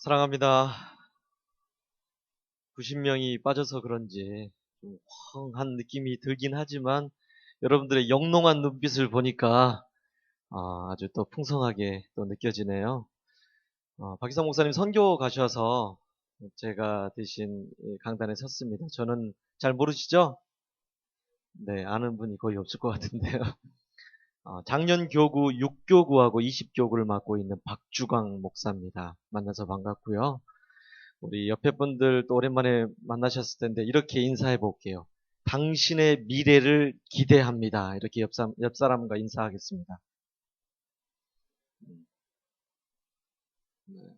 사랑합니다. 90명이 빠져서 그런지 좀 황한 느낌이 들긴 하지만 여러분들의 영롱한 눈빛을 보니까 아주 또 풍성하게 또 느껴지네요. 박희성 목사님 선교 가셔서 제가 대신 강단에 섰습니다. 저는 잘 모르시죠? 네, 아는 분이 거의 없을 것 같은데요. 작년 교구 6교구하고 20교구를 맡고 있는 박주광 목사입니다. 만나서 반갑고요. 우리 옆에 분들 또 오랜만에 만나셨을 텐데 이렇게 인사해 볼게요. 당신의 미래를 기대합니다. 이렇게 옆 사람과 인사하겠습니다. 네,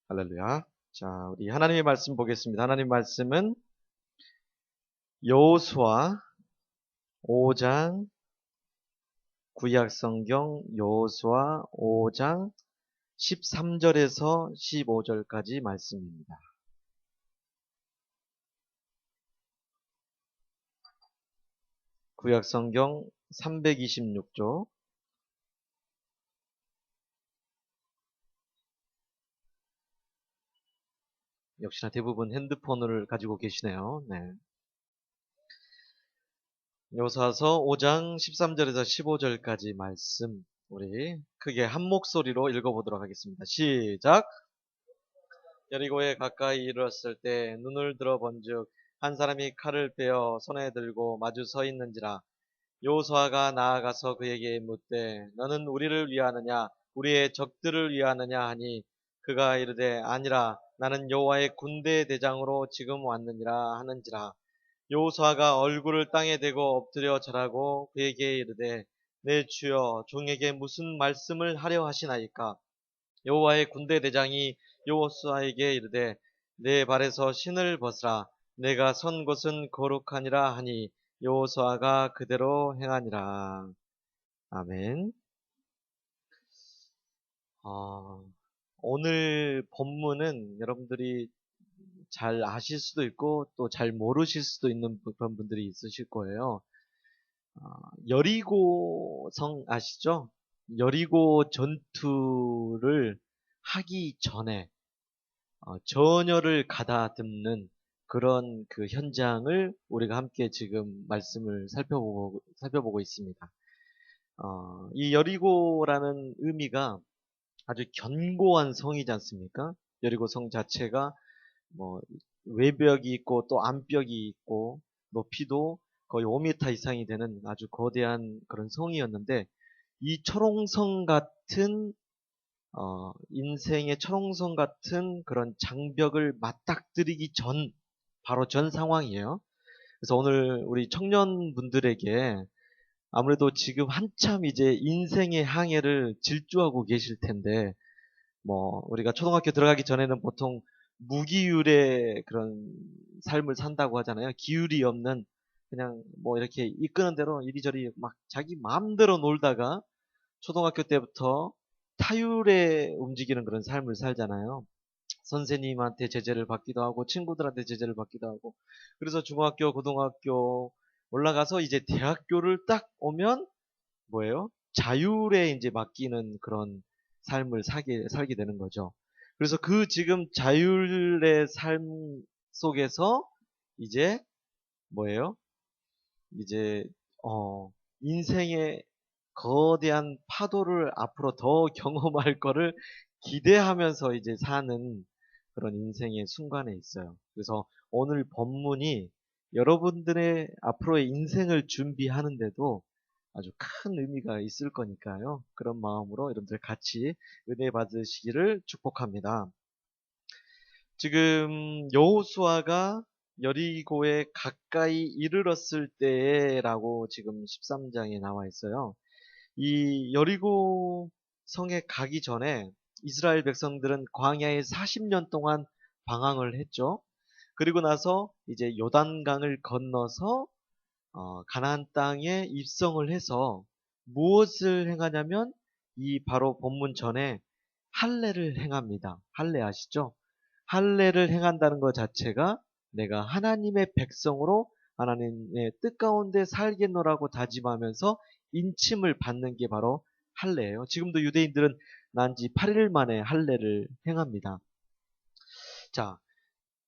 할렐루야. 자, 우리 하나님의 말씀 보겠습니다. 하나님의 말씀은 여호수아 5장 구약성경 여호수아 5장 13절에서 15절까지 말씀입니다. 구약성경 326조 역시나 대부분 핸드폰을 가지고 계시네요. 네. 여호수아서 5장 13절에서 15절까지 말씀 우리 크게 한 목소리로 읽어보도록 하겠습니다. 시작! 여리고에 가까이 이르렀을 때 눈을 들어 본즉 한 사람이 칼을 빼어 손에 들고 마주 서 있는지라. 여호수아가 나아가서 그에게 묻되 너는 우리를 위하느냐 우리의 적들을 위하느냐 하니 그가 이르되 아니라 나는 여호와의 군대 대장으로 지금 왔느니라 하는지라. 여호수아가 얼굴을 땅에 대고 엎드려 절하고 그에게 이르되 내 주여 종에게 무슨 말씀을 하려 하시나이까. 여호와의 군대 대장이 여호수아에게 이르되 내 발에서 신을 벗으라. 내가 선 곳은 거룩하니라 하니 여호수아가 그대로 행하니라. 아멘. 어, 오늘 본문은 여러분들이 잘 아실 수도 있고 또 잘 모르실 수도 있는 그런 분들이 있으실 거예요. 여리고 성 아시죠? 여리고 전투를 하기 전에 전열을 가다듬는 그런 그 현장을 우리가 함께 지금 말씀을 살펴보고 있습니다. 이 여리고라는 의미가 아주 견고한 성이지 않습니까? 여리고 성 자체가 뭐 외벽이 있고 또 안벽이 있고 높이도 거의 5m 이상이 되는 아주 거대한 그런 성이었는데 이 철옹성 같은 인생의 철옹성 같은 그런 장벽을 맞닥뜨리기 전 바로 전 상황이에요. 그래서 오늘 우리 청년분들에게 아무래도 지금 한참 이제 인생의 항해를 질주하고 계실 텐데 뭐 우리가 초등학교 들어가기 전에는 보통 무기율의 그런 삶을 산다고 하잖아요. 기율이 없는 그냥 뭐 이렇게 이끄는 대로 이리저리 막 자기 마음대로 놀다가 초등학교 때부터 타율에 움직이는 그런 삶을 살잖아요. 선생님한테 제재를 받기도 하고 친구들한테 제재를 받기도 하고 그래서 중학교, 고등학교 올라가서 이제 대학교를 딱 오면 뭐예요? 자율에 이제 맡기는 그런 삶을 살게 되는 거죠. 그래서 그 지금 자율의 삶 속에서 이제 뭐예요? 이제 인생의 거대한 파도를 앞으로 더 경험할 거를 기대하면서 이제 사는 그런 인생의 순간에 있어요. 그래서 오늘 본문이 여러분들의 앞으로의 인생을 준비하는데도 아주 큰 의미가 있을 거니까요. 그런 마음으로 여러분들 같이 은혜 받으시기를 축복합니다. 지금 여호수아가 여리고에 가까이 이르렀을 때라고 지금 13장에 나와 있어요. 이 여리고 성에 가기 전에 이스라엘 백성들은 광야에 40년 동안 방황을 했죠. 그리고 나서 이제 요단강을 건너서 가나안 땅에 입성을 해서 무엇을 행하냐면 이 바로 본문 전에 할례를 행합니다. 할례 아시죠? 할례를 행한다는 것 자체가 내가 하나님의 백성으로 하나님의 뜻 가운데 살겠노라고 다짐하면서 인침을 받는 게 바로 할례예요. 지금도 유대인들은 난 지 8일 만에 할례를 행합니다. 자,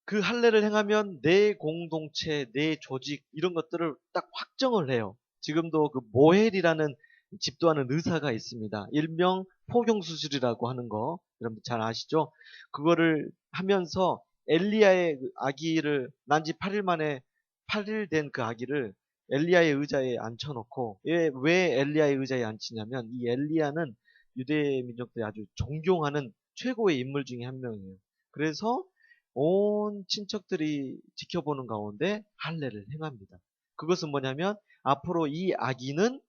그 할례를 행하면 내 공동체, 내 조직 이런 것들을 딱 확정을 해요. 지금도 그 모헬이라는 집도하는 의사가 있습니다. 일명 포경수술이라고 하는 거 여러분들 잘 아시죠? 그거를 하면서 엘리야의 그 아기를 난 지 8일 만에 8일 된 그 아기를 엘리야의 의자에 앉혀놓고 왜 엘리야의 의자에 앉히냐면 이 엘리야는 유대 민족들이 아주 존경하는 최고의 인물 중에 한 명이에요. 그래서 온 친척들이 지켜보는 가운데 할례를 행합니다. 그것은 뭐냐면 앞으로 이 아기는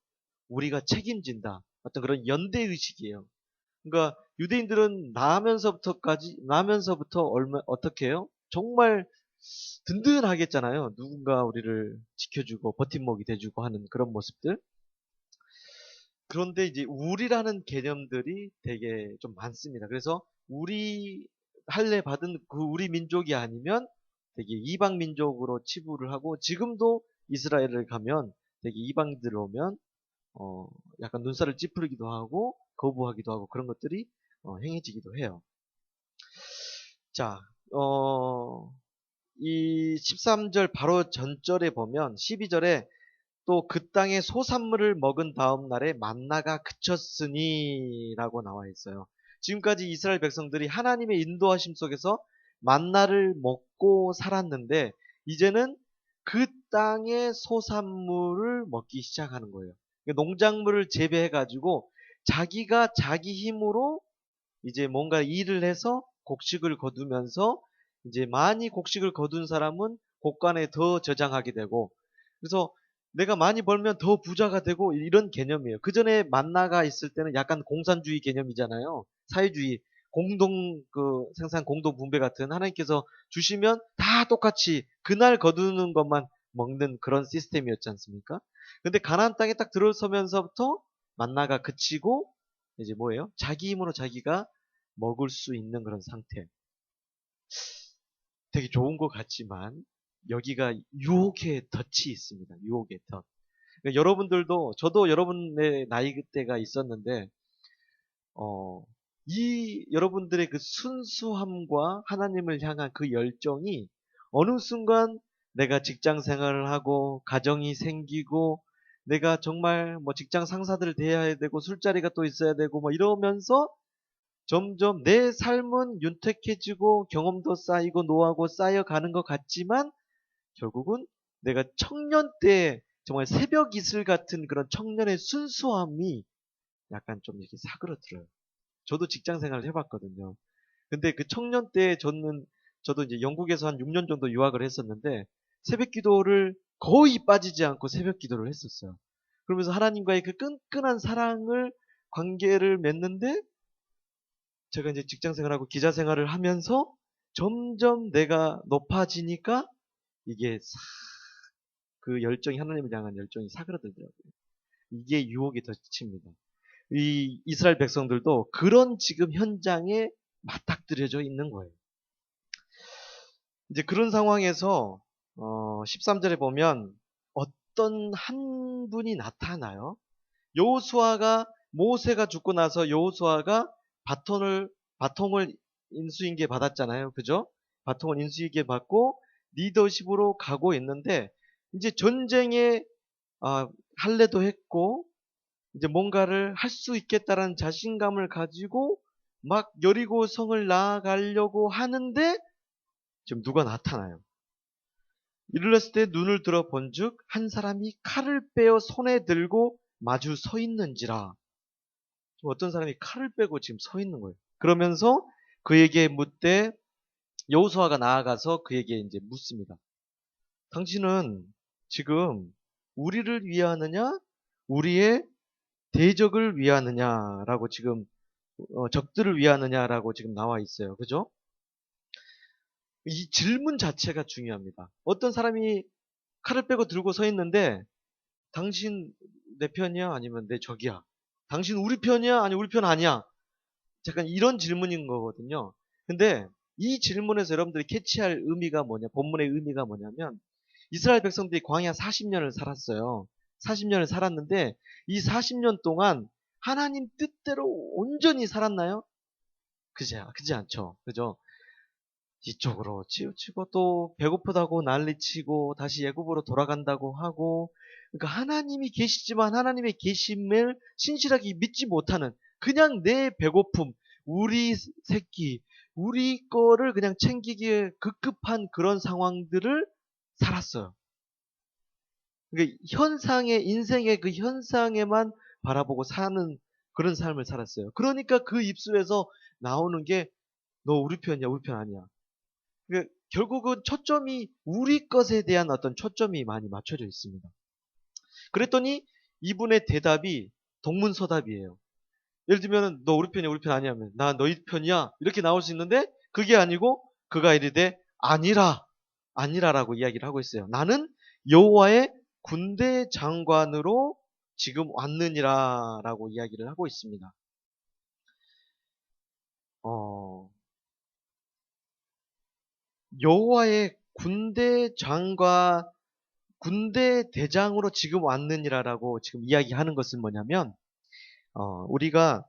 우리가 책임진다. 어떤 그런 연대의식이에요. 그러니까 유대인들은 나면서부터 어떻게 해요? 정말 든든하겠잖아요. 누군가 우리를 지켜주고 버팀목이 돼주고 하는 그런 모습들. 그런데 이제 우리라는 개념들이 되게 좀 많습니다. 그래서 우리 할례 받은 그 우리 민족이 아니면 되게 이방 민족으로 치부를 하고 지금도 이스라엘을 가면 되게 이방인들 오면 약간 눈살을 찌푸리기도 하고 거부하기도 하고 그런 것들이 행해지기도 해요. 자, 이 13절 바로 전절에 보면 12절에 또 그 땅의 소산물을 먹은 다음 날에 만나가 그쳤으니 라고 나와 있어요. 지금까지 이스라엘 백성들이 하나님의 인도하심 속에서 만나를 먹고 살았는데 이제는 그 땅의 소산물을 먹기 시작하는 거예요. 농작물을 재배해 가지고 자기가 자기 힘으로 이제 뭔가 일을 해서 곡식을 거두면서 이제 많이 곡식을 거둔 사람은 곳간에 더 저장하게 되고 그래서 내가 많이 벌면 더 부자가 되고 이런 개념이에요. 그 전에 만나가 있을 때는 약간 공산주의 개념이잖아요. 사회주의, 공동 그 생산 공동 분배 같은 하나님께서 주시면 다 똑같이 그날 거두는 것만 먹는 그런 시스템이었지 않습니까? 근데 가나안 땅에 딱 들어서면서부터 만나가 그치고 이제 뭐예요? 자기 힘으로 자기가 먹을 수 있는 그런 상태. 되게 좋은 것 같지만 여기가 유혹의 덫이 있습니다. 유혹의 덫. 그러니까 여러분들도 저도 여러분의 나이대가 있었는데 이 여러분들의 그 순수함과 하나님을 향한 그 열정이 어느 순간 내가 직장 생활을 하고 가정이 생기고 내가 정말 뭐 직장 상사들을 대해야 되고 술자리가 또 있어야 되고 뭐 이러면서 점점 내 삶은 윤택해지고 경험도 쌓이고 노하고 쌓여가는 것 같지만 결국은 내가 청년 때 정말 새벽 이슬 같은 그런 청년의 순수함이 약간 좀 이렇게 사그러들어요. 저도 직장 생활을 해봤거든요. 근데 그 청년 때 저도 이제 영국에서 한 6년 정도 유학을 했었는데 새벽 기도를 거의 빠지지 않고 새벽 기도를 했었어요. 그러면서 하나님과의 그 끈끈한 사랑을 관계를 맺는데 제가 이제 직장 생활하고 기자 생활을 하면서 점점 내가 높아지니까 이게 그 열정이 하나님을 향한 열정이 사그라들더라고요. 이게 유혹의 덫입니다. 이 이스라엘 백성들도 그런 지금 현장에 맞닥뜨려져 있는 거예요. 이제 그런 상황에서 13절에 보면 어떤 한 분이 나타나요. 여호수아가 모세가 죽고 나서 여호수아가 바통을 인수인계 받았잖아요. 그죠? 바통을 인수인계 받고 리더십으로 가고 있는데 이제 전쟁에 할례도 했고 이제 뭔가를 할 수 있겠다라는 자신감을 가지고 막 여리고 성을 나아가려고 하는데 지금 누가 나타나요. 이르렀을 때 눈을 들어 본즉 한 사람이 칼을 빼어 손에 들고 마주 서 있는지라. 지금 어떤 사람이 칼을 빼고 지금 서 있는 거예요. 그러면서 그에게 묻되 여호수아가 나아가서 그에게 이제 묻습니다. 당신은 지금 우리를 위하느냐, 우리의 대적을 위하느냐라고 지금 적들을 위하느냐라고 지금 나와 있어요. 그죠? 이 질문 자체가 중요합니다. 어떤 사람이 칼을 빼고 들고 서 있는데 당신 내 편이야? 아니면 내 적이야? 당신 우리 편이야? 아니 우리 편 아니야? 약간 이런 질문인 거거든요. 근데 이 질문에서 여러분들이 캐치할 의미가 뭐냐, 본문의 의미가 뭐냐면 이스라엘 백성들이 광야 40년을 살았어요. 40년을 살았는데 이 40년 동안 하나님 뜻대로 온전히 살았나요? 그지 않죠. 그죠? 이쪽으로 치우치고 또 배고프다고 난리치고 다시 애굽으로 돌아간다고 하고, 그러니까 하나님이 계시지만 하나님의 계심을 신실하게 믿지 못하는, 그냥 내 배고픔, 우리 새끼, 우리 거를 그냥 챙기기에 급급한 그런 상황들을 살았어요. 그러니까 인생의 그 현상에만 바라보고 사는 그런 삶을 살았어요. 그러니까 그 입술에서 나오는 게 너 우리 편이야, 우리 편 아니야. 결국은 초점이 우리 것에 대한 어떤 초점이 많이 맞춰져 있습니다. 그랬더니 이분의 대답이 동문서답이에요. 예를 들면 너 우리 편이야, 우리 편 아니야 하면 나 너희 편이야 이렇게 나올 수 있는데, 그게 아니고 그가 이르되 아니라, 아니라라고 이야기를 하고 있어요. 나는 여호와의 군대 장관으로 지금 왔느니라라고 이야기를 하고 있습니다. 여호와의 군대 대장으로 지금 왔느니라라고 지금 이야기하는 것은 뭐냐면, 우리가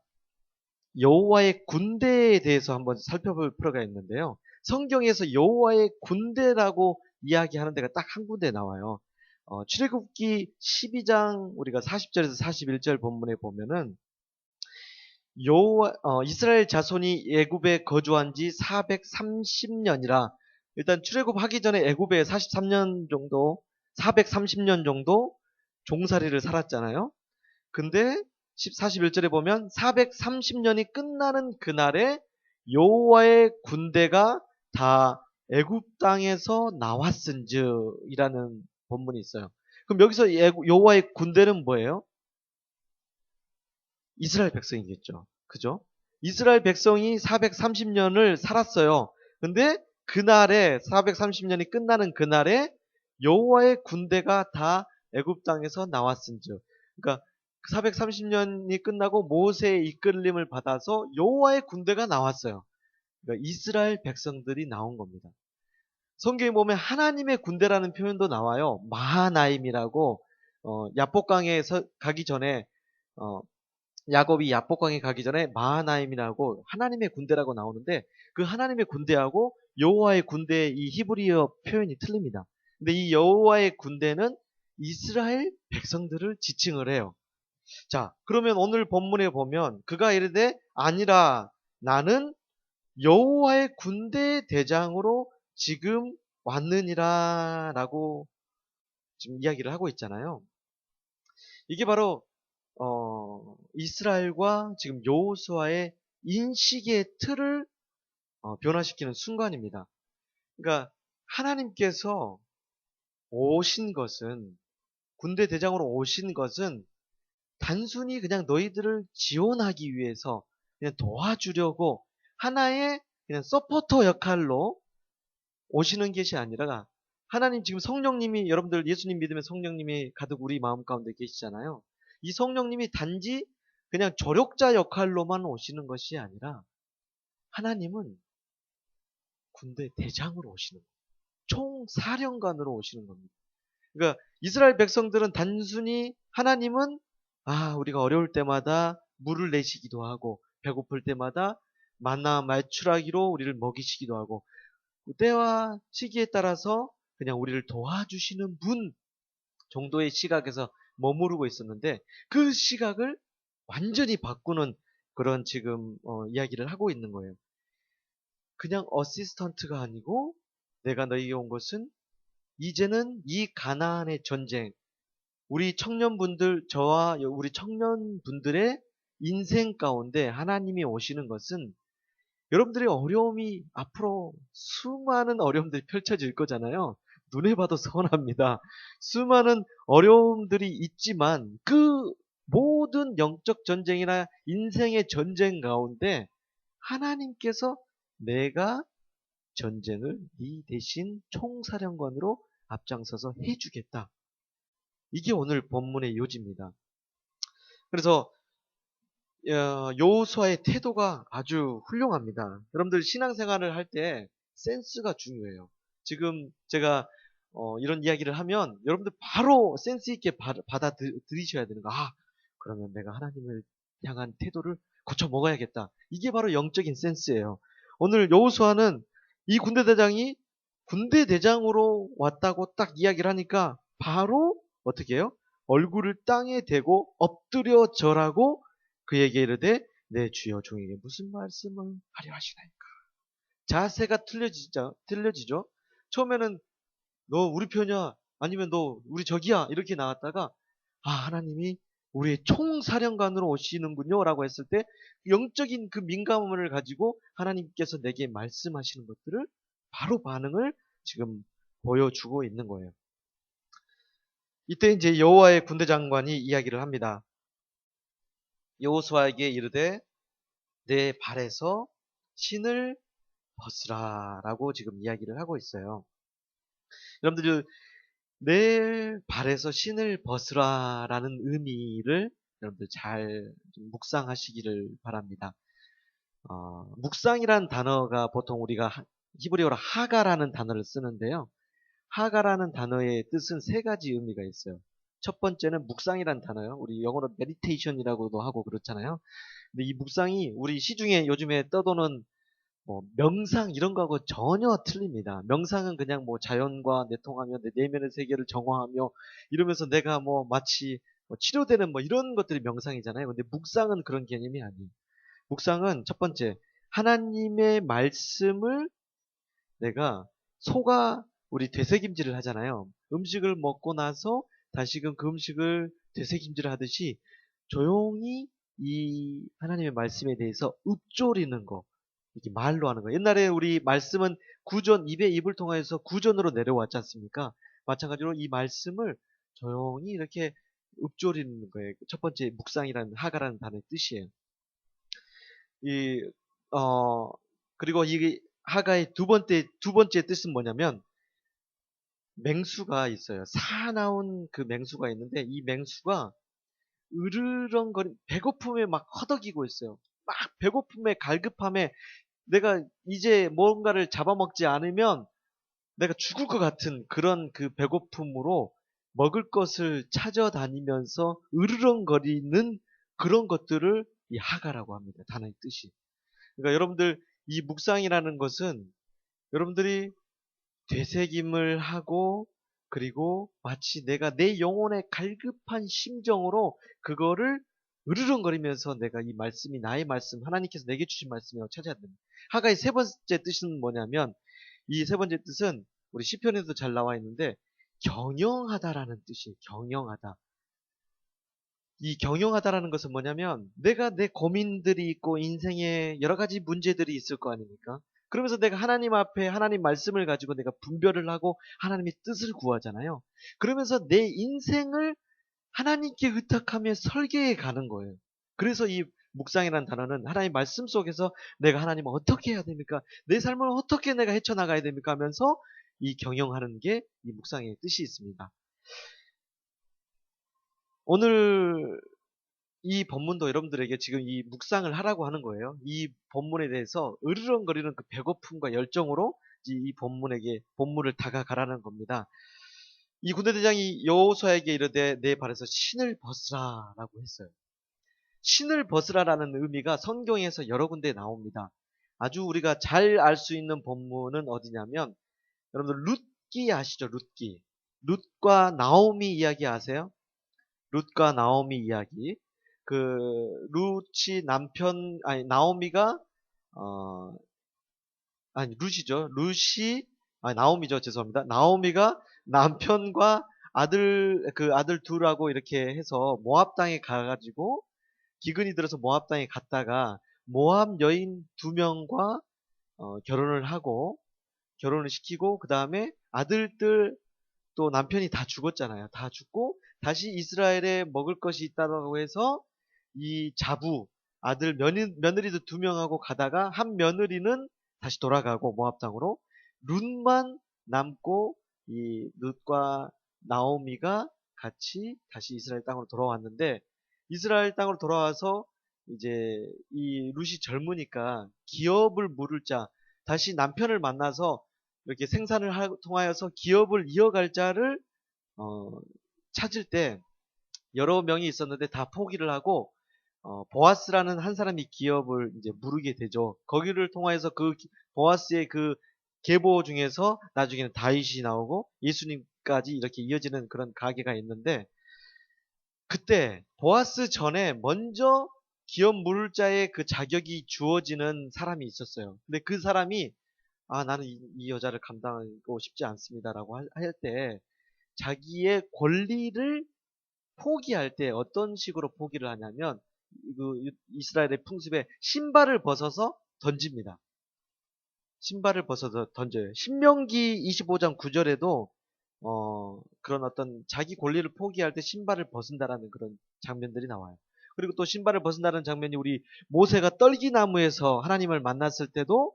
여호와의 군대에 대해서 한번 살펴볼 필요가 있는데요. 성경에서 여호와의 군대라고 이야기하는 데가 딱 한 군데 나와요. 출애굽기 12장 우리가 40절에서 41절 본문에 보면은 이스라엘 자손이 애굽에 거주한 지 430년이라, 일단 출애굽하기 전에 애굽에 43년 정도, 430년 정도 종살이를 살았잖아요. 근데 41절에 보면 430년이 끝나는 그날에 여호와의 군대가 다 애굽 땅에서 나왔은즉 이라는 본문이 있어요. 그럼 여기서 여호와의 군대는 뭐예요? 이스라엘 백성이겠죠. 그죠? 이스라엘 백성이 430년을 살았어요. 근데 그날에 430년이 끝나는 그날에 여호와의 군대가 다 애굽 땅에서 나왔은즉, 그러니까 430년이 끝나고 모세의 이끌림을 받아서 여호와의 군대가 나왔어요. 그러니까 이스라엘 백성들이 나온 겁니다. 성경에 보면 하나님의 군대라는 표현도 나와요. 마하나임이라고, 야복강에 가기 전에, 어, 야곱이 야복강에 가기 전에 마하나임이라고 하나님의 군대라고 나오는데, 그 하나님의 군대하고 여호와의 군대의 이 히브리어 표현이 틀립니다. 근데 이 여호와의 군대는 이스라엘 백성들을 지칭을 해요. 자, 그러면 오늘 본문에 보면 그가 이르되 아니라 나는 여호와의 군대 대장으로 지금 왔느니라 라고 지금 이야기를 하고 있잖아요. 이게 바로 이스라엘과 지금 여호수아의 인식의 틀을 변화시키는 순간입니다. 그러니까 하나님께서 오신 것은, 군대 대장으로 오신 것은 단순히 그냥 너희들을 지원하기 위해서 그냥 도와주려고 하나의 그냥 서포터 역할로 오시는 것이 아니라, 하나님 지금 성령님이, 여러분들 예수님 믿으면 성령님이 가득 우리 마음 가운데 계시잖아요. 이 성령님이 단지 그냥 조력자 역할로만 오시는 것이 아니라 하나님은 군대 대장으로 오시는 거예요. 총사령관으로 오시는 겁니다. 그러니까 이스라엘 백성들은 단순히 하나님은 우리가 어려울 때마다 물을 내시기도 하고 배고플 때마다 만나 말추라기로 우리를 먹이시기도 하고 때와 시기에 따라서 그냥 우리를 도와주시는 분 정도의 시각에서 머무르고 있었는데, 그 시각을 완전히 바꾸는 그런 지금 이야기를 하고 있는 거예요. 그냥 어시스턴트가 아니고 내가 너희에게 온 것은 이제는 이 가나안의 전쟁, 우리 청년분들, 저와 우리 청년분들의 인생 가운데 하나님이 오시는 것은, 여러분들의 어려움이 앞으로 수많은 어려움들이 펼쳐질 거잖아요. 눈에 봐도 선합니다. 수많은 어려움들이 있지만 그 모든 영적 전쟁이나 인생의 전쟁 가운데 하나님께서 내가 전쟁을 네 대신 총사령관으로 앞장서서 해주겠다. 이게 오늘 본문의 요지입니다. 그래서 여호수아의 태도가 아주 훌륭합니다. 여러분들 신앙생활을 할 때 센스가 중요해요. 지금 제가 이런 이야기를 하면 여러분들 바로 센스 있게 받아들이셔야 되는 거. 그러면 내가 하나님을 향한 태도를 고쳐 먹어야겠다. 이게 바로 영적인 센스예요. 오늘 여호수아는 이 군대대장이 군대대장으로 왔다고 딱 이야기를 하니까 바로 어떻게 해요? 얼굴을 땅에 대고 엎드려 절하고 그에게 이르되 내 주여 종에게 무슨 말씀을 하려 하시나이까. 자세가 틀려지죠. 처음에는 너 우리 편이야 아니면 너 우리 적이야 이렇게 나왔다가 아 하나님이 우리의 총사령관으로 오시는군요 라고 했을 때 영적인 그 민감함을 가지고 하나님께서 내게 말씀하시는 것들을 바로 반응을 지금 보여주고 있는 거예요. 이때 이제 여호와의 군대 장관이 이야기를 합니다. 여호수아에게 이르되 내 발에서 신을 벗으라 라고 지금 이야기를 하고 있어요. 여러분들 내 발에서 신을 벗으라 라는 의미를 여러분들 잘 묵상하시기를 바랍니다. 묵상이란 단어가 보통 우리가 히브리어로 하가라는 단어를 쓰는데요. 하가라는 단어의 뜻은 세 가지 의미가 있어요. 첫 번째는 묵상이란 단어요. 우리 영어로 메디테이션이라고도 하고 그렇잖아요. 근데 이 묵상이 우리 시중에 요즘에 떠도는 뭐 명상 이런 거하고 전혀 틀립니다. 명상은 그냥 뭐 자연과 내통하며 내 내면의 세계를 정화하며 이러면서 내가 뭐 마치 뭐 치료되는 뭐 이런 것들이 명상이잖아요. 근데 묵상은 그런 개념이 아니에요. 묵상은 첫 번째 하나님의 말씀을 내가 속아 우리 되새김질을 하잖아요. 음식을 먹고 나서 다시금 그 음식을 되새김질을 하듯이 조용히 이 하나님의 말씀에 대해서 읊조리는 거. 이렇게 말로 하는 거예요. 옛날에 우리 말씀은 구전, 입에 입을 통해서 구전으로 내려왔지 않습니까? 마찬가지로 이 말씀을 조용히 이렇게 읊조리는 거예요. 첫 번째 묵상이라는 하가라는 단어의 뜻이에요. 이, 어, 그리고 이 하가의 두 번째 뜻은 뭐냐면 맹수가 있어요. 사나운 그 맹수가 있는데 이 맹수가 배고픔에 막 허덕이고 있어요. 막 배고픔에 갈급함에 내가 이제 뭔가를 잡아먹지 않으면 내가 죽을 것 같은 그런 그 배고픔으로 먹을 것을 찾아다니면서 으르렁거리는 그런 것들을 이 하가라고 합니다. 단어의 뜻이. 그러니까 여러분들 이 묵상이라는 것은 여러분들이 되새김을 하고 그리고 마치 내가 내 영혼의 갈급한 심정으로 그거를 으르렁거리면서 내가 이 말씀이 나의 말씀, 하나님께서 내게 주신 말씀이라고 찾아야 됩니다. 하가의 세 번째 뜻은 뭐냐면 이 세 번째 뜻은 우리 시편에도 잘 나와 있는데 경영하다라는 뜻이에요. 경영하다. 이 경영하다라는 것은 뭐냐면 내가 내 고민들이 있고 인생에 여러 가지 문제들이 있을 거 아닙니까? 그러면서 내가 하나님 앞에 하나님 말씀을 가지고 내가 분별을 하고 하나님의 뜻을 구하잖아요. 그러면서 내 인생을 하나님께 의탁하며 설계해 가는 거예요. 그래서 이 묵상이라는 단어는 하나님 말씀 속에서 내가 하나님을 어떻게 해야 됩니까? 내 삶을 어떻게 내가 헤쳐나가야 됩니까? 하면서 이 경영하는 게 이 묵상의 뜻이 있습니다. 오늘 이 본문도 여러분들에게 지금 이 묵상을 하라고 하는 거예요. 이 본문에 대해서 으르렁거리는 그 배고픔과 열정으로 이 본문을 다가가라는 겁니다. 이 군대대장이 여호수아에게 이르되 내 발에서 신을 벗으라라고 했어요. 신을 벗으라라는 의미가 성경에서 여러 군데 나옵니다. 아주 우리가 잘 알 수 있는 본문은 어디냐면 여러분들 룻기 아시죠? 룻기. 룻과 나오미 이야기 아세요? 룻과 나오미 이야기. 그 룻이 나오미가 어 룻이죠. 나오미죠. 죄송합니다. 나오미가 남편과 아들 둘하고 이렇게 해서 모압 땅에 가가지고 기근이 들어서 모압 땅에 갔다가 모압 여인 2명과 결혼을 하고 결혼을 시키고 그 다음에 아들들 또 남편이 다 죽었잖아요. 다 죽고 다시 이스라엘에 먹을 것이 있다고 해서 이 며느리도 2명하고 가다가 한 며느리는 다시 돌아가고 모압 땅으로 룻만 남고 이 룻과 나오미가 같이 다시 이스라엘 땅으로 돌아왔는데 이스라엘 땅으로 돌아와서 이제 이 룻이 젊으니까 기업을 물을 자 다시 남편을 만나서 이렇게 생산을 통하여서 기업을 이어갈 자를 어, 찾을 때 여러 명이 있었는데 다 포기를 하고 보아스라는 한 사람이 기업을 이제 물게 되죠. 거기를 통하여서 보아스의 그 계보 중에서 나중에는 다윗이 나오고 예수님까지 이렇게 이어지는 그런 가계가 있는데, 그때 보아스 전에 먼저 기업 물자의 그 자격이 주어지는 사람이 있었어요. 근데 그 사람이 나는 이 여자를 감당하고 싶지 않습니다라고 할 때 자기의 권리를 포기할 때 어떤 식으로 포기를 하냐면, 그 이스라엘의 풍습에 신발을 벗어서 던집니다. 신발을 벗어서 던져요. 신명기 25장 9절에도 그런 어떤 자기 권리를 포기할 때 신발을 벗은다라는 그런 장면들이 나와요. 그리고 또 신발을 벗은다는 장면이 우리 모세가 떨기나무에서 하나님을 만났을 때도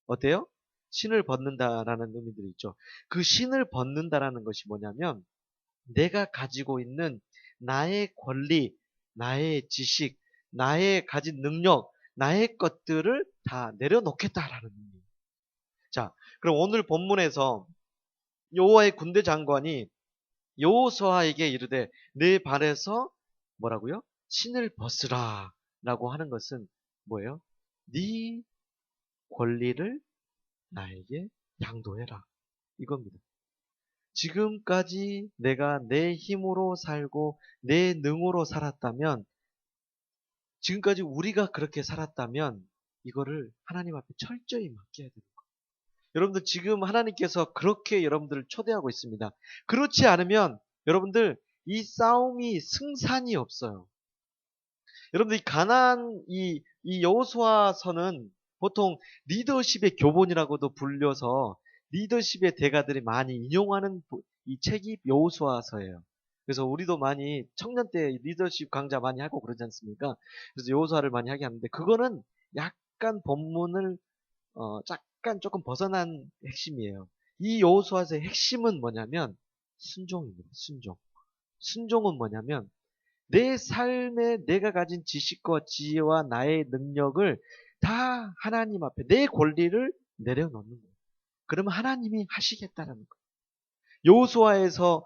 어때요? 신을 벗는다라는 의미들이 있죠. 그 신을 벗는다라는 것이 뭐냐면, 내가 가지고 있는 나의 권리, 나의 지식, 나의 가진 능력, 나의 것들을 다 내려놓겠다라는 의미예요. 자, 그럼 오늘 본문에서 여호와의 군대 장관이 여호수아에게 이르되 내 발에서 뭐라고요? 신을 벗으라 라고 하는 것은 뭐예요? 네 권리를 나에게 양도해라, 이겁니다. 지금까지 내가 내 힘으로 살고 내 능으로 살았다면, 지금까지 우리가 그렇게 살았다면 이거를 하나님 앞에 철저히 맡겨야 됩니다. 여러분들 지금 하나님께서 그렇게 여러분들을 초대하고 있습니다. 그렇지 않으면 여러분들 이 싸움이 승산이 없어요. 여러분들 이 여호수아서는 보통 리더십의 교본이라고도 불려서 리더십의 대가들이 많이 인용하는 이 책이 여호수아서예요. 그래서 우리도 많이 청년 때 리더십 강좌 많이 하고 그러지 않습니까? 그래서 여호수아를 많이 하게 하는데, 그거는 약간 본문을 약간 조금 벗어난 핵심이에요. 이 여호수아서의 핵심은 뭐냐면 순종입니다. 순종. 순종은 뭐냐면 내 삶에 내가 가진 지식과 지혜와 나의 능력을 다 하나님 앞에 내 권리를 내려놓는 거예요. 그러면 하나님이 하시겠다는 거예요. 여호수아에서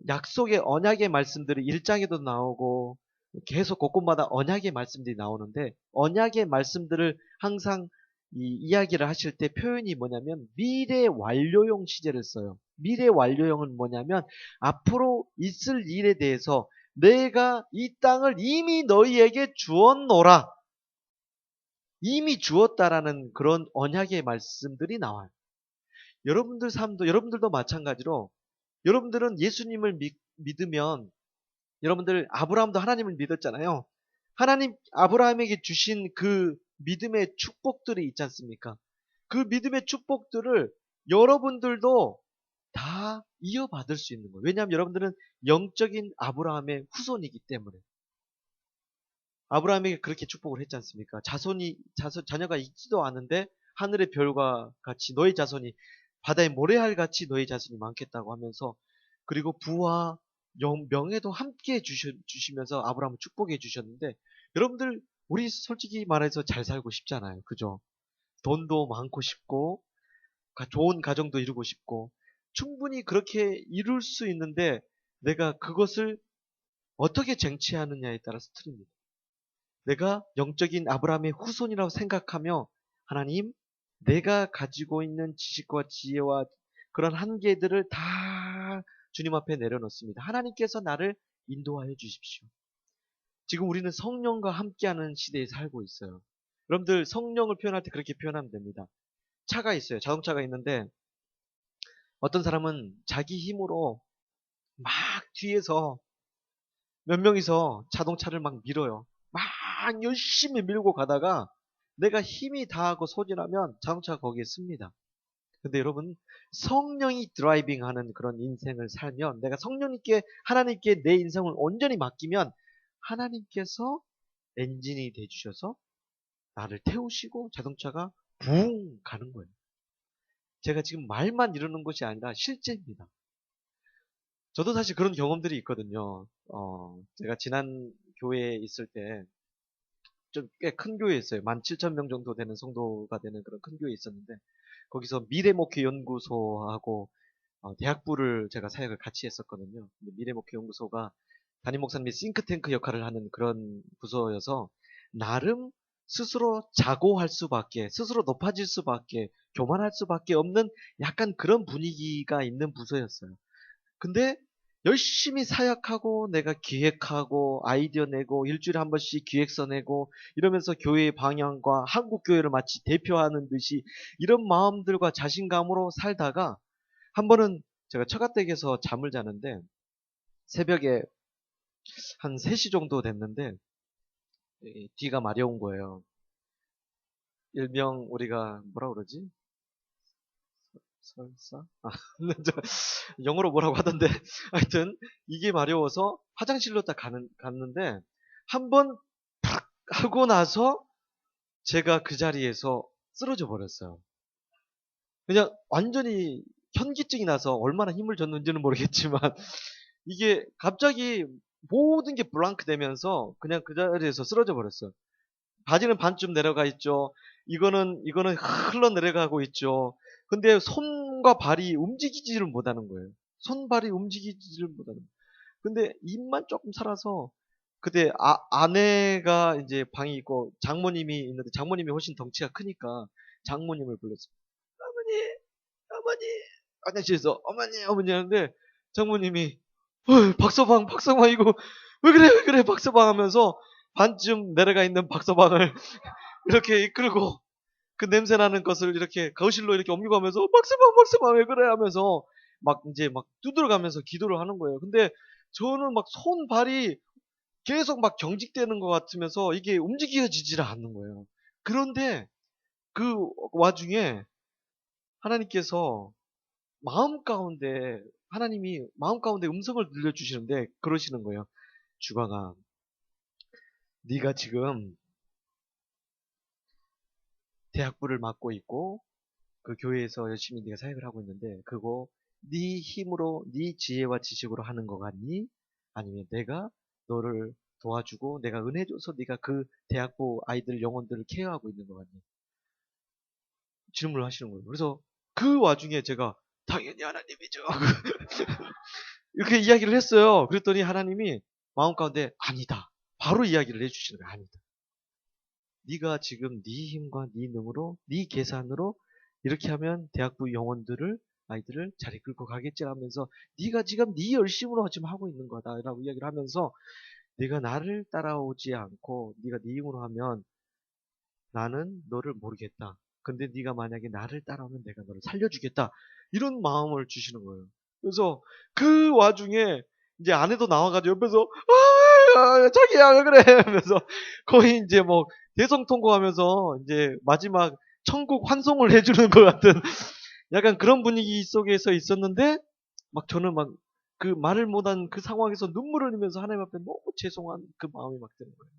약속의 언약의 말씀들이 1장에도 나오고 계속 곳곳마다 언약의 말씀들이 나오는데, 언약의 말씀들을 항상 이 이야기를 하실 때 표현이 뭐냐면 미래 완료형 시제를 써요. 미래 완료형은 뭐냐면 앞으로 있을 일에 대해서 내가 이 땅을 이미 너희에게 주었노라, 이미 주었다라는 그런 언약의 말씀들이 나와요. 여러분들 삶도, 여러분들도 마찬가지로 여러분들은 예수님을 믿으면, 여러분들 아브라함도 하나님을 믿었잖아요. 하나님 아브라함에게 주신 그 믿음의 축복들이 있지 않습니까? 그 믿음의 축복들을 여러분들도 다 이어받을 수 있는 거예요. 왜냐하면 여러분들은 영적인 아브라함의 후손이기 때문에. 아브라함에게 그렇게 축복을 했지 않습니까? 자녀가 있지도 않은데 하늘의 별과 같이 너희 자손이, 바다의 모래알 같이 너희 자손이 많겠다고 하면서, 그리고 부와 명예도 함께 주시면서 아브라함을 축복해 주셨는데, 여러분들 우리 솔직히 말해서 잘 살고 싶잖아요. 그죠? 돈도 많고 싶고 좋은 가정도 이루고 싶고 충분히 그렇게 이룰 수 있는데, 내가 그것을 어떻게 쟁취하느냐에 따라서 틀립니다. 내가 영적인 아브라함의 후손이라고 생각하며, 하나님, 내가 가지고 있는 지식과 지혜와 그런 한계들을 다 주님 앞에 내려놓습니다. 하나님께서 나를 인도하여 주십시오. 지금 우리는 성령과 함께하는 시대에 살고 있어요. 여러분들 성령을 표현할 때 그렇게 표현하면 됩니다. 차가 있어요. 자동차가 있는데 어떤 사람은 자기 힘으로 막 뒤에서 몇 명이서 자동차를 막 밀어요. 막 열심히 밀고 가다가 내가 힘이 다하고 소진하면 자동차가 거기에 씁니다. 근데 여러분, 성령이 드라이빙하는 그런 인생을 살면, 내가 성령님께, 하나님께 내 인생을 온전히 맡기면 하나님께서 엔진이 돼주셔서 나를 태우시고 자동차가 붕 가는 거예요. 제가 지금 말만 이러는 것이 아니라 실제입니다. 저도 사실 그런 경험들이 있거든요. 제가 지난 교회에 있을 때 좀 꽤 큰 교회에 있어요. 17,000명 정도 되는 성도가 되는 그런 큰 교회에 있었는데, 거기서 미래목회연구소하고 대학부를 제가 사역을 같이 했었거든요. 미래목회연구소가 담임 목사님이 싱크탱크 역할을 하는 그런 부서여서 나름 스스로 자고할 수밖에, 스스로 높아질 수밖에, 교만할 수밖에 없는 약간 그런 분위기가 있는 부서였어요. 근데 열심히 사역하고 내가 기획하고 아이디어 내고 일주일에 한 번씩 기획서 내고 이러면서 교회의 방향과 한국 교회를 마치 대표하는 듯이 이런 마음들과 자신감으로 살다가 한 번은 제가 처가댁에서 잠을 자는데 새벽에 한 3시 정도 됐는데 뒤가 마려운 거예요. 일명 우리가 뭐라 그러지? 설사? 아, 영어로 뭐라고 하던데 하여튼 이게 마려워서 화장실로 딱 갔는데 한 번 팍 하고 나서 제가 그 자리에서 쓰러져 버렸어요. 그냥 완전히 현기증이 나서 얼마나 힘을 줬는지는 모르겠지만 이게 갑자기 모든 게 블랑크 되면서 그냥 그 자리에서 쓰러져 버렸어요. 바지는 반쯤 내려가 있죠. 이거는 흘러 내려가고 있죠. 근데 손과 발이 움직이지를 못하는 거예요. 손발이 움직이지를 못하는 거예요. 근데 입만 조금 살아서 그때 아내가 이제 방이 있고 장모님이 있는데 장모님이 훨씬 덩치가 크니까 장모님을 불렀어요. 어머니, 어머니, 화장실에서 어머니 하는데 장모님이 박서방 이거 왜 그래 박서방 하면서 반쯤 내려가 있는 박서방을 이렇게 이끌고 그 냄새 나는 것을 이렇게 거실로 이렇게 옮기고 하면서 박서방 왜 그래 하면서 막 이제 막 두드려가면서 기도를 하는 거예요. 근데 저는 막 손발이 계속 막 경직되는 것 같으면서 이게 움직여지질 않는 거예요. 그런데 그 와중에 하나님께서 하나님이 마음 가운데 음성을 들려주시는데 그러시는 거예요. 주광아, 네가 지금 대학부를 맡고 있고 그 교회에서 열심히 네가 사역을 하고 있는데 그거 네 힘으로 네 지혜와 지식으로 하는 거 같니? 아니면 내가 너를 도와주고 내가 은혜 줘서 네가 그 대학부 아이들 영혼들을 케어하고 있는 거 같니? 질문을 하시는 거예요. 그래서 그 와중에 제가 당연히 하나님이죠. 이렇게 이야기를 했어요. 그랬더니 하나님이 마음 가운데 아니다. 바로 이야기를 해주시는 거예요. 아니다. 네가 지금 네 힘과 네 능으로 네 계산으로 이렇게 하면 대학부 영혼들을 아이들을 잘 이끌고 가겠지 하면서 네가 지금 네 열심으로 지금 하고 있는 거다라고 이야기를 하면서 네가 나를 따라오지 않고 네가 네 힘으로 하면 나는 너를 모르겠다. 근데 네가 만약에 나를 따라오면 내가 너를 살려주겠다. 이런 마음을 주시는 거예요. 그래서 그 와중에 이제 아내도 나와가지고 옆에서 자기야 왜 그래 하면서 거의 이제 뭐 대성통곡하면서 이제 마지막 천국 환송을 해주는 것 같은 약간 그런 분위기 속에서 있었는데 막 저는 막 그 말을 못한 그 상황에서 눈물을 흘리면서 하나님 앞에 너무 죄송한 그 마음이 막 드는 거예요.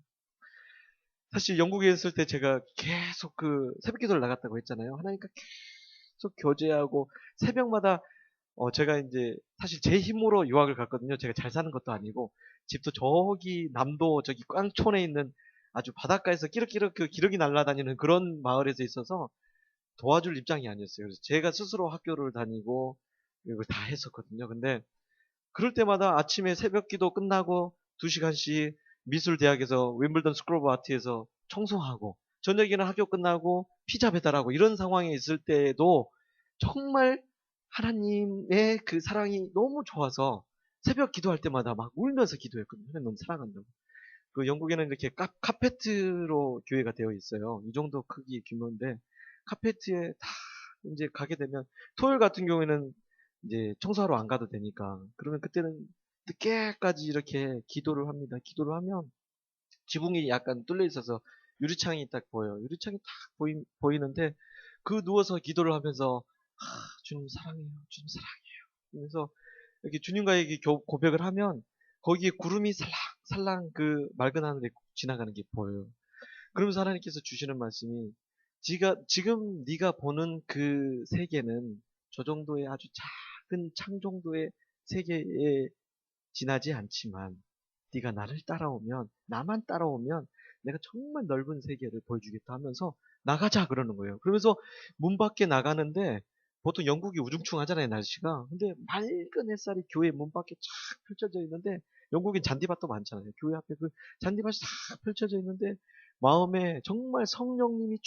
사실 영국에 있을 때 제가 계속 그 새벽 기도를 나갔다고 했잖아요. 하나님과 계속 교제하고 새벽마다 제가 이제 사실 제 힘으로 유학을 갔거든요. 제가 잘 사는 것도 아니고 집도 저기 남도 저기 꽝촌에 있는 아주 바닷가에서 끼룩끼룩 그 기러기 날아다니는 그런 마을에서 있어서 도와줄 입장이 아니었어요. 그래서 제가 스스로 학교를 다니고 이걸 다 했었거든요. 근데 그럴 때마다 아침에 새벽 기도 끝나고 2시간씩 미술대학에서 윈블던 스쿨 오브 아트에서 청소하고 저녁에는 학교 끝나고 피자 배달하고 이런 상황에 있을 때에도 정말 하나님의 그 사랑이 너무 좋아서 새벽 기도할 때마다 막 울면서 기도했거든요. 하나님 너무 사랑한다고. 그 영국에는 이렇게 카페트로 교회가 되어 있어요. 이 정도 크기 규모인데 카페트에 다 이제 가게 되면 토요일 같은 경우에는 이제 청소하러 안 가도 되니까 그러면 그때는 늦게까지 이렇게 기도를 합니다. 기도를 하면 지붕이 약간 뚫려 있어서 유리창이 딱 보여요. 유리창이 딱 보이는데 그 누워서 기도를 하면서 주님 사랑해요. 주님 사랑해요. 그래서 이렇게 주님과 이렇게 고백을 하면 거기에 구름이 살랑살랑 그 맑은 하늘에 지나가는 게 보여요. 그러면서 하나님께서 주시는 말씀이 지금 네가 보는 그 세계는 저 정도의 아주 작은 창 정도의 세계에 지나지 않지만 네가 나만 따라오면 내가 정말 넓은 세계를 보여주겠다 하면서 나가자 그러는 거예요. 그러면서 문 밖에 나가는데 보통 영국이 우중충하잖아요, 날씨가. 근데 맑은 햇살이 교회 문 밖에 쫙 펼쳐져 있는데 영국엔 잔디밭도 많잖아요. 교회 앞에 그 잔디밭이 쫙 펼쳐져 있는데 마음에 정말 성령님이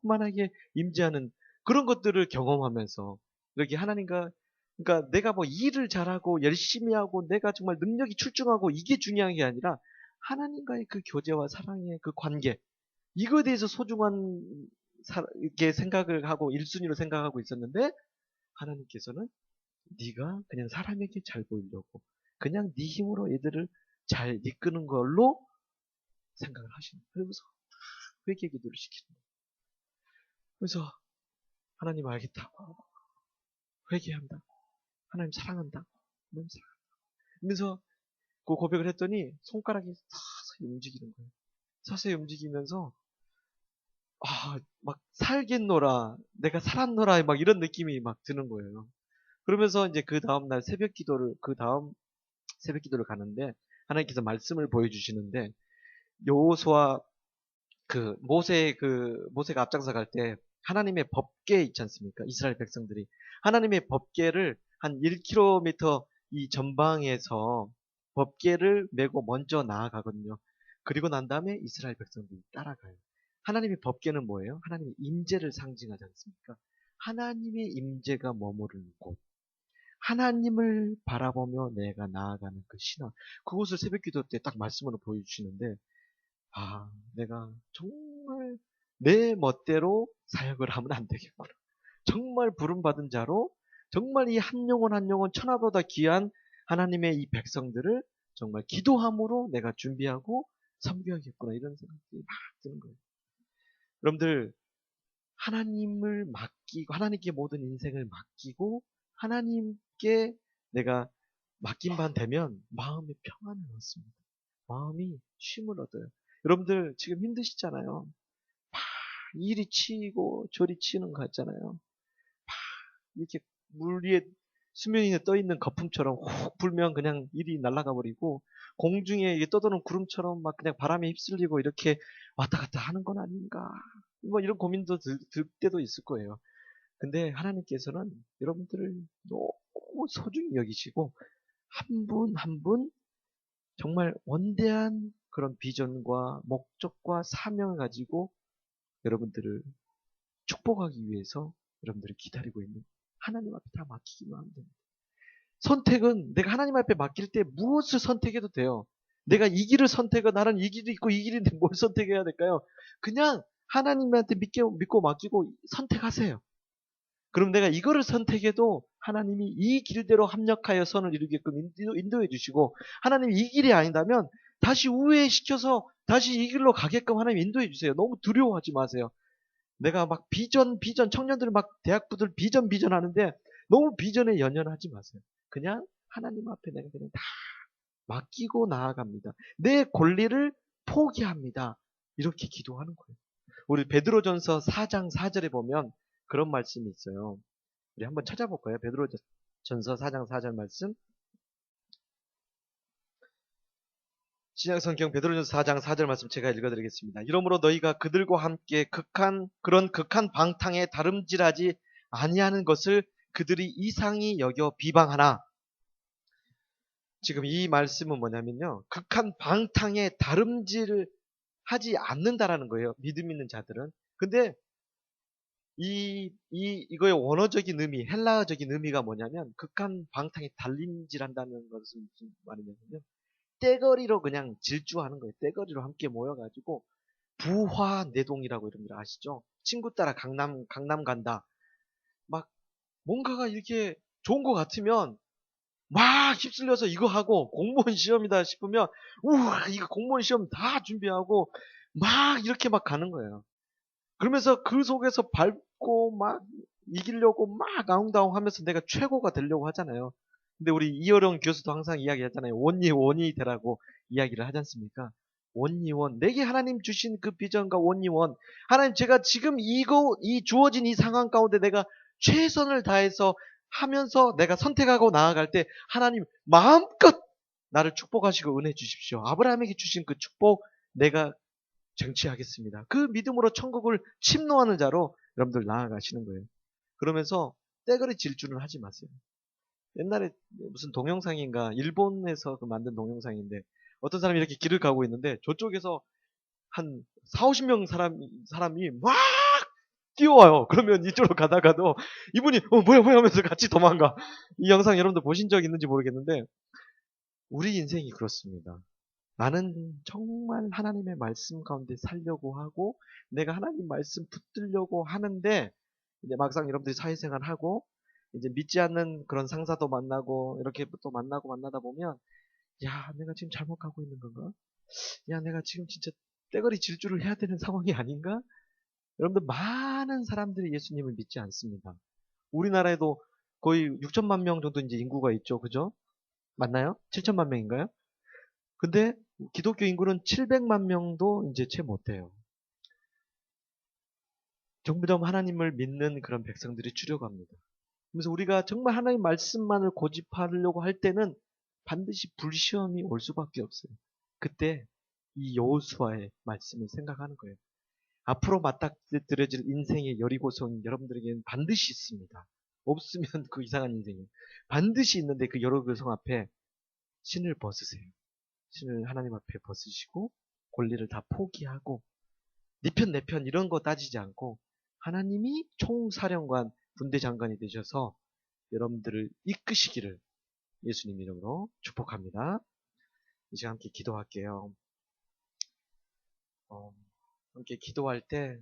충만하게 임재하는 그런 것들을 경험하면서 이렇게 하나님과 그러니까 내가 뭐 일을 잘하고 열심히 하고 내가 정말 능력이 출중하고 이게 중요한 게 아니라 하나님과의 그 교제와 사랑의 그 관계 이거에 대해서 소중한 이렇게 생각을 하고 1순위로 생각하고 있었는데 하나님께서는 네가 그냥 사람에게 잘 보이려고 그냥 네 힘으로 애들을 잘 이끄는 걸로 생각을 하시는 거예요. 그러면서 회개 기도를 시키는 거예요. 그래서 하나님 알겠다. 회개한다. 하나님 사랑한다. 하나님 사랑한다. 그 고백을 했더니 손가락이 서서히 움직이는 거예요. 서서히 움직이면서 막 살겠노라, 내가 살았노라 막 이런 느낌이 막 드는 거예요. 그러면서 이제 그 다음 날 그 다음 새벽 기도를 가는데 하나님께서 말씀을 보여주시는데 여호수아 모세가 앞장서 갈 때 하나님의 법궤 있지 않습니까? 이스라엘 백성들이 하나님의 법궤를 한 1km 이 전방에서 법궤를 메고 먼저 나아가거든요. 그리고 난 다음에 이스라엘 백성들이 따라가요. 하나님의 법궤는 뭐예요? 하나님의 임재를 상징하지 않습니까? 하나님의 임재가 머무르는 곳. 하나님을 바라보며 내가 나아가는 그 신앙. 그것을 새벽기도 때 딱 말씀으로 보여주시는데 내가 정말 내 멋대로 사역을 하면 안 되겠구나. 정말 부름받은 자로 정말 이 한 영혼 한 영혼 천하보다 귀한 하나님의 이 백성들을 정말 기도함으로 내가 준비하고 섬겨야겠구나 이런 생각이 막 드는 거예요. 여러분들 하나님을 맡기고 하나님께 모든 인생을 맡기고 하나님께 내가 맡긴 바 되면 마음의 평안을 얻습니다. 마음이 쉼을 얻어요. 여러분들 지금 힘드시잖아요. 이리 치이고 저리 치이는 거 같잖아요. 이렇게 물 위에 수면 위에 떠 있는 거품처럼 훅 불면 그냥 일이 날아가 버리고 공중에 떠도는 구름처럼 막 그냥 바람에 휩쓸리고 이렇게 왔다 갔다 하는 건 아닌가. 뭐 이런 고민도 들 때도 있을 거예요. 근데 하나님께서는 여러분들을 너무 소중히 여기시고 한 분 한 분 정말 원대한 그런 비전과 목적과 사명을 가지고 여러분들을 축복하기 위해서 여러분들을 기다리고 있는 하나님 앞에 다 맡기기만 하면 됩니다. 선택은 내가 하나님 앞에 맡길 때 무엇을 선택해도 돼요. 내가 이 길을 선택해 나는 이 길도 있고 이 길인데 뭘 선택해야 될까요? 그냥 하나님한테 믿고 맡기고 선택하세요. 그럼 내가 이거를 선택해도 하나님이 이 길대로 합력하여 선을 이루게끔 인도해 주시고 하나님이 이 길이 아니다면 다시 우회시켜서 다시 이 길로 가게끔 하나님 인도해 주세요. 너무 두려워하지 마세요. 내가 막 비전 청년들 막 대학부들 비전 하는데 너무 비전에 연연하지 마세요. 그냥 하나님 앞에 내가 그냥 다 맡기고 나아갑니다. 내 권리를 포기합니다. 이렇게 기도하는 거예요. 우리 베드로전서 4장 4절에 보면 그런 말씀이 있어요. 우리 한번 찾아볼까요? 베드로전서 4장 4절 말씀. 신약성경 베드로전서 4장 4절 말씀 제가 읽어드리겠습니다. 이러므로 너희가 그들과 함께 그런 극한 방탕에 다름질하지 아니하는 것을 그들이 이상히 여겨 비방하나. 지금 이 말씀은 뭐냐면요. 극한 방탕에 다름질을 하지 않는다라는 거예요. 믿음 있는 자들은. 근데 이거의 원어적인 의미, 헬라어적인 의미가 뭐냐면 극한 방탕에 달림질한다는 것은 무슨 말이냐면요. 떼거리로 그냥 질주하는 거예요. 떼거리로 함께 모여가지고 부화내동이라고 이런 걸 아시죠? 친구 따라 강남 간다. 막 뭔가가 이렇게 좋은 것 같으면 막 휩쓸려서 이거 하고 공무원 시험이다 싶으면 우와 이거 공무원 시험 다 준비하고 막 이렇게 막 가는 거예요. 그러면서 그 속에서 밟고 막 이기려고 막 아웅다웅 하면서 내가 최고가 되려고 하잖아요. 근데 우리 이어령 교수도 항상 이야기하잖아요. 원이 되라고 이야기를 하지 않습니까? 원리원. 내게 하나님 주신 그 비전과 원리원. 하나님 제가 지금 이 주어진 이 상황 가운데 내가 최선을 다해서 하면서 내가 선택하고 나아갈 때 하나님 마음껏 나를 축복하시고 은혜 주십시오. 아브라함에게 주신 그 축복 내가 쟁취하겠습니다. 그 믿음으로 천국을 침노하는 자로 여러분들 나아가시는 거예요. 그러면서 떼거리 질주는 하지 마세요. 옛날에 무슨 동영상인가 일본에서 만든 동영상인데 어떤 사람이 이렇게 길을 가고 있는데 저쪽에서 한 4, 50명 사람이 막 뛰어와요. 그러면 이쪽으로 가다가도 이분이 뭐야 하면서 같이 도망가. 이 영상 여러분들 보신 적 있는지 모르겠는데 우리 인생이 그렇습니다. 나는 정말 하나님의 말씀 가운데 살려고 하고 내가 하나님 말씀 붙들려고 하는데 이제 막상 여러분들이 사회생활 하고 이제 믿지 않는 그런 상사도 만나고 이렇게 또 만나다 보면 야, 내가 지금 잘못 가고 있는 건가? 야, 내가 지금 진짜 떼거리 질주를 해야 되는 상황이 아닌가? 여러분들 많은 사람들이 예수님을 믿지 않습니다. 우리나라에도 거의 6천만 명 정도 이제 인구가 있죠. 그죠? 맞나요? 7천만 명인가요? 근데 기독교 인구는 700만 명도 이제 채 못 돼요. 점점 하나님을 믿는 그런 백성들이 줄여갑니다. 그래서 우리가 정말 하나님 말씀만을 고집하려고 할 때는 반드시 불시험이 올 수밖에 없어요. 그때 이 여호수아의 말씀을 생각하는 거예요. 앞으로 맞닥뜨려질 인생의 여리고성이 여러분들에게는 반드시 있습니다. 없으면 그 이상한 인생이에요. 반드시 있는데 그 여리고성 앞에 신을 벗으세요. 신을 하나님 앞에 벗으시고 권리를 다 포기하고 네 편 내 편 이런 거 따지지 않고 하나님이 총사령관 군대 장관이 되셔서 여러분들을 이끄시기를 예수님 이름으로 축복합니다. 이 시간 함께 기도할게요. 함께 기도할 때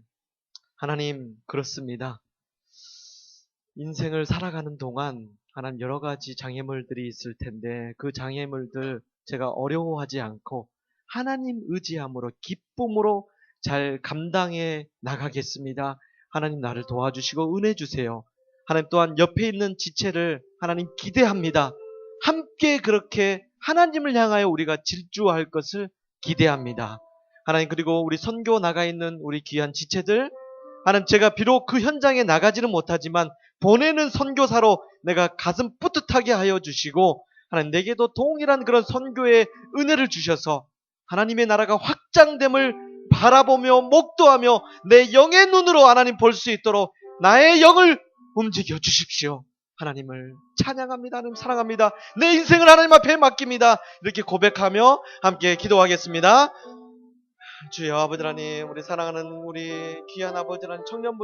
하나님 그렇습니다. 인생을 살아가는 동안 하나님 여러 가지 장애물들이 있을 텐데 그 장애물들 제가 어려워하지 않고 하나님 의지함으로 기쁨으로 잘 감당해 나가겠습니다. 하나님 나를 도와주시고 은혜 주세요. 하나님 또한 옆에 있는 지체를 하나님 기대합니다. 함께 그렇게 하나님을 향하여 우리가 질주할 것을 기대합니다. 하나님 그리고 우리 선교 나가 있는 우리 귀한 지체들 하나님 제가 비록 그 현장에 나가지는 못하지만 보내는 선교사로 내가 가슴 뿌듯하게 하여 주시고 하나님 내게도 동일한 그런 선교의 은혜를 주셔서 하나님의 나라가 확장됨을 바라보며 목도하며 내 영의 눈으로 하나님 볼 수 있도록 나의 영을 움직여 주십시오. 하나님을 찬양합니다. 하나님 사랑합니다. 내 인생을 하나님 앞에 맡깁니다. 이렇게 고백하며 함께 기도하겠습니다. 주여 아버지 하나님 우리 사랑하는 우리 귀한 아버지 하나님 청년부